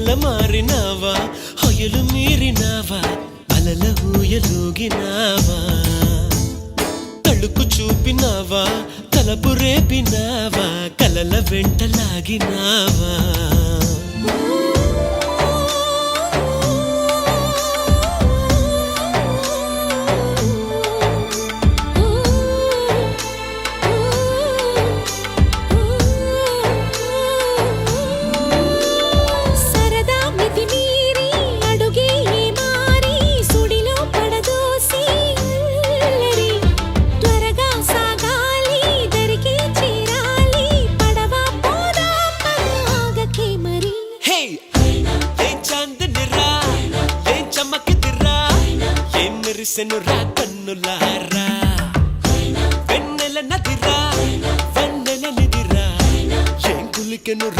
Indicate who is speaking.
Speaker 1: వెన్నెల మారినావా హొయలు మీరినావా అలల ఊయలూగినావా తళుకు చూపినావా తలపు రేపినావా కలల వెంటలాగినావా మెరిసెనురా కన్నులారా వెన్నెల నదిరా వెన్నెల నిదిరా ఏం కులికెను